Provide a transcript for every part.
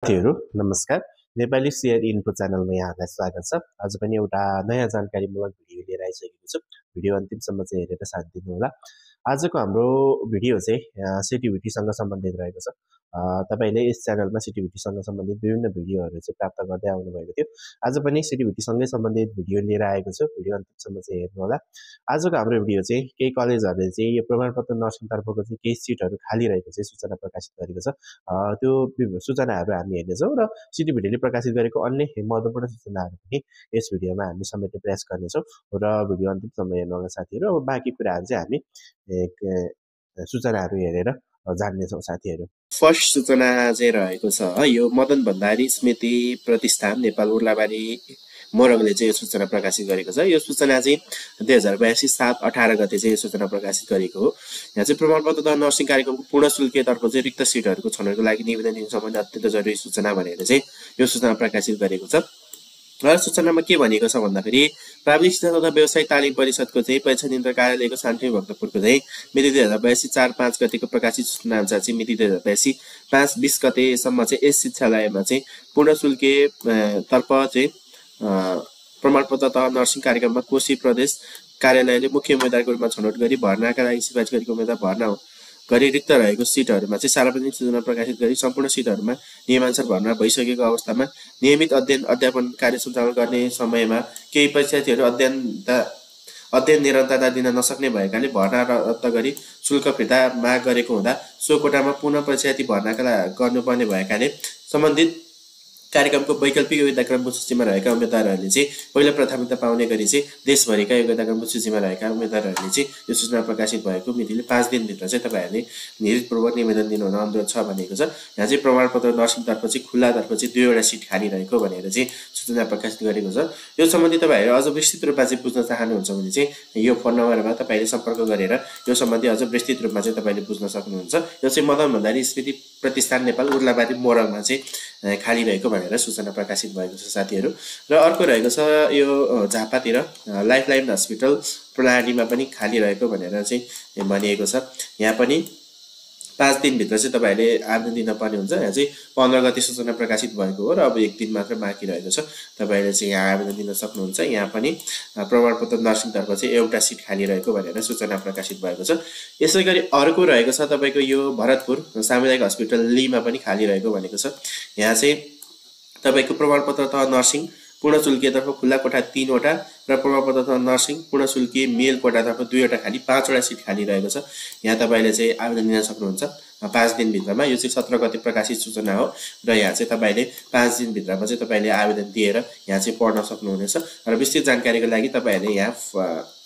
साथीहरु नमस्कार। Nepali share info च्यानलमा यहाँलाई स्वागत छ। आज पनि एउटा नयाँ जानकारीमूलक भिडियो लिएर आइसकेको छु। भिडियो अन्तिमसम्म चाहिँ हेरेर साथ दिनु होला। आजको हाम्रो भिडियो चाहिँ सिटिभिटीसँग सम्बन्धित रहेको छ। तपाईले यस च्यानलमा सिटिभिटीसँग सम्बन्धित विभिन्न भिडियोहरू चाहिँ प्राप्त गर्दै आउनु भएको थियो। आज पनि सिटिभिटीसँगै सम्बन्धित भिडियो लिएर आएको छु। भिडियो अन्तिमसम्म चाहिँ हेर्नु होला। आजको हाम्रो भिडियो चाहिँ केही कलेजहरुले चाहिँ यो प्रमाणपत्र नर्सिङ तर्फको चाहिँ केही सिटहरू खाली रहेको चाहिँ सूचना प्रकाशित गरेको छ। त्यो सूचनाहरू हामी हेर्नेछौँ र सिटिभिटीले प्रकाशित गरेको अन्य महत्त्वपूर्ण सूचनाहरू पनि यस भिडियोमा हामी समेट्ने प्रयास गर्नेछौँ र भिडियो अन्तिमसम्म हेर्नु होला साथीहरू। अब बाँकी कुराहरू चाहिँ हामी सूचनाहरू हेरेर जान्नेछौँ साथीहरू। फर्स्ट सूचना चाहिँ रहेको छ यो मदन भण्डारी स्मृति प्रतिष्ठान नेपाल उर्लाबारी मोरङले चाहिँ यो सूचना प्रकाशित गरेको छ। यो सूचना चाहिँ 2082 7 18 गते चाहिँ यो सूचना प्रकाशित गरेको हो। यहाँ चाहिँ प्रमाणपत्र तथा नर्सिङ कार्यक्रमको पूर्ण शुल्कतर्फ चाहिँ रिक्त सिटहरूको छनौटको लागि निवेदन दिन सम्बन्धी अत्यन्त जरुरी सूचना भनेर चाहिँ यो सूचना प्रकाशित गरेको छ। र सूचनामा के भनेको छ भन्दाखेरि प्राविधिक शिक्षा तथा व्यवसाय तालिम परिषदको चाहिँ परीक्षा नियन्त्रण कार्यालयको शान्ति भक्तपुरको चाहिँ मिति 2082 4 5 गतेको प्रकाशित सूचना अनुसार चाहिँ मिति 2082 5 20 गतेसम्म चाहिँ यस शिक्षालयमा चाहिँ पूर्ण शुल्के तर्फ चाहिँ प्रमाणपत्र तथा नर्सिङ कार्यक्रममा कोशी प्रदेश कार्यालयले मुख्य उम्मेदवारको रूपमा छनौट गरी भर्नाका लागि सिफारिस गरेको उम्मेदवार भर्ना गरी रिक्त रहेको सिटहरूमा चाहिँ सार्वजनिक सूचना प्रकाशित गरी सम्पूर्ण सिटहरूमा नियमानुसार भर्ना भइसकेको अवस्थामा नियमित अध्यापन कार्य सञ्चालन गर्ने समयमा केही परीक्षार्थीहरू अध्ययन निरन्तरता दिन नसक्ने भएकाले भर्ना रद्द गरी शुल्क फिर्ता माग गरेको हुँदा सो कोटामा पुनः परीक्षार्थी भर्नाका गर्नुपर्ने भएकाले सम्बन्धित कार्यक्रमको वैकल्पिक योग्यता क्रमको सूचीमा रहेका उम्मेदवारहरूले चाहिँ पहिलो प्राथमिकता पाउने गरी चाहिँ देशभरिका योग्यता क्रमको सूचीमा रहेका उम्मेदवारहरूले चाहिँ यो सूचना प्रकाशित भएको मितिले 5 दिनभित्र चाहिँ तपाईहरूले नियतपूर्वक निवेदन दिनुहुन अनुरोध छ भनेको छ। यहाँ चाहिँ प्रमाणपत्र नर्सिङतर्फ चाहिँ खुल्लातर्फ चाहिँ 2वटा सिट खाली रहेको भनेर चाहिँ सूचना प्रकाशित गरेको छ। यो सम्बन्धी तपाईहरू अझ विस्तृत रूपमा चाहिँ बुझ्न चाहनुहुन्छ भने चाहिँ यो फोन नम्बरमा तपाईले सम्पर्क गरेर यो सम्बन्धी अझ विस्तृत रूपमा चाहिँ तपाईले बुझ्न सक्नुहुन्छ। यो चाहिँ मदन भण्डारी स्मृति प्रतिष्ठान नेपाल उर्लाबारी मोरङमा चाहिँ खाली रहेको भनेर सूचना प्रकाशित भएको छ साथीहरू। र अर्को रहेको छ यो झापातिर लाइफलाइन हस्पिटल प्रणालीमा पनि खाली रहेको भनेर चाहिँ भनिएको छ। यहाँ पनि 5 दिनभित्र चाहिँ तपाईले आवेदन दिन पर्ने हुन्छ। यहाँ चाहिँ 15 गते सूचना प्रकाशित भएको हो र अब 1 दिन मात्र बाँकी रहेको छ। तपाईले चाहिँ यहाँ आवेदन दिन सक्नुहुन्छ। यहाँ पनि प्रमाणपत्र नर्सिङतर्फ चाहिँ एउटा सिट खाली रहेको भनेर सूचना प्रकाशित भएको छ। यसैगरी अर्को रहेको छ तपाईको यो भरतपुर सामुदायिक हस्पिटल लीमा पनि खाली रहेको भनेको छ। यहाँ चाहिँ तपाईको प्रमाणपत्र तथा नर्सिङ पूर्ण शुल्कीयतर्फ खुल्ला कोठा 3वटा र प्रमाणपत्र तथा नर्सिङ पूर्ण शुल्की मेल कोटातर्फ 2वटा खाली 5वटा सिट खाली रहेको छ। यहाँ तपाईले चाहिँ आवेदन दिन सक्नुहुन्छ 5 दिनभित्रमा। यो चाहिँ 17 गते प्रकाशित सूचना हो र यहाँ चाहिँ तपाईले 5 दिनभित्रमा चाहिँ तपाईले आवेदन दिएर यहाँ चाहिँ पढ्न सक्नुहुनेछ। र विस्तृत जानकारीको लागि तपाईले यहाँ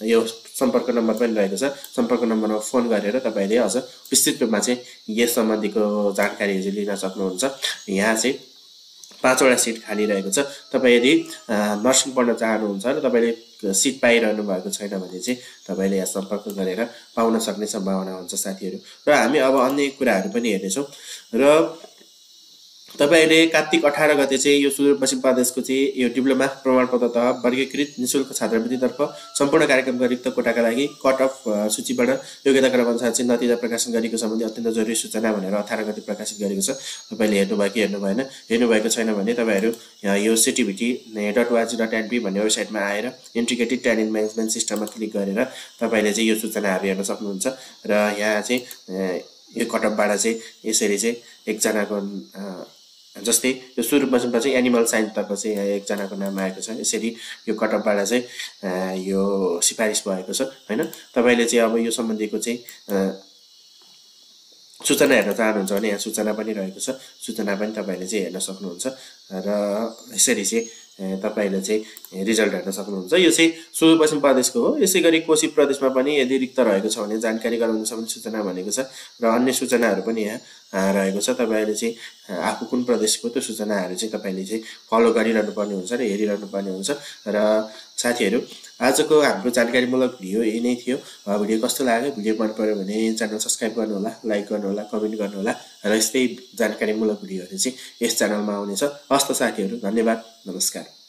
यो सम्पर्क नम्बर पनि रहेको छ। सम्पर्क नम्बरमा फोन गरेर तपाईले अझ विस्तृत रूपमा चाहिँ यस सम्बन्धीको जानकारी लिन सक्नुहुन्छ। यहाँ चाहिँ 5वटा सिट खाली रहेको छ। तपाई यदि नर्सिङ पढ्न चाहनुहुन्छ र तपाईले सिट पाइरहनु भएको छैन भने चाहिँ तपाईले यहाँ सम्पर्क गरेर पाउन सक्ने सम्भावना हुन्छ साथीहरू। र हामी अब अन्य कुराहरू पनि हेर्नेछौँ। र तपाईले कार्तिक 18 गते चाहिँ यो सुदूरपश्चिम प्रदेशको चाहिँ यो डिप्लोमा प्रमाणपत्र तथा वर्गीकृत निशुल्क छात्रवृत्तितर्फ सम्पूर्ण कार्यक्रमका रिक्त कोटाका लागि कट अफ सूचीबाट योग्यता क्रम अनुसार चाहिँ नतिजा प्रकाशन गरेको सम्बन्धी अत्यन्त जरुरी सूचना भनेर 18 गते प्रकाशित गरेको छ। तपाईले हेर्नु भयो कि हेर्नु भएन? हेर्नु भएको छैन भने तपाईहरु यो citivity.org.np भन्ने वेबसाइटमा आएर इन्टिग्रेटेड ट्यालेन्ट म्यानेजमेन्ट सिस्टममा क्लिक गरेर तपाईले चाहिँ यो सूचनाहरू हेर्न सक्नुहुन्छ। र यहाँ चाहिँ यो कट अफबाट चाहिँ यसरी चाहिँ एकजनाको जस्तै यो सुदूरपश्चिममा चाहिँ एनिमल साइन्सतर्फ चाहिँ यहाँ एकजनाको नाम आएको छ। यसरी यो कट अफबाट चाहिँ यो सिफारिस भएको छ हैन। तपाईले चाहिँ अब यो सम्बन्धीको चाहिँ सूचना हेर्न चाहनुहुन्छ भने यहाँ सूचना पनि रहेको छ। सूचना पनि तपाईले चाहिँ हेर्न सक्नुहुन्छ र यसरी चाहिँ तपाईले चाहिँ रिजल्ट हेर्न सक्नुहुन्छ। यो चाहिँ सुदूरपश्चिम प्रदेशको हो। यसैगरी कोशी प्रदेशमा पनि यदि रिक्त रहेको छ भने जानकारी गराउन सम्बन्धी सूचना भनेको छ र अन्य सूचनाहरू पनि यहाँ रहेको छ। तपाईले चाहिँ आफू कुन प्रदेशको त्यो सूचनाहरू चाहिँ तपाईले चाहिँ फलो गरिरहनु पर्ने हुन्छ र हेरिरहनु पर्ने हुन्छ। र साथीहरू आजको हाम्रो जानकारीमूलक भिडियो यही नै थियो। भिडियो कस्तो लाग्यो? भिडियो मन पर्यो भने च्यानल सब्स्क्राइब गर्नु होला, लाइक गर्नु होला, कमेन्ट गर्नु होला र यस्तै जानकारीमूलक भिडियोहरू चाहिँ यस च्यानलमा आउनेछ। हस्त साथीहरू, धन्यवाद, नमस्कार।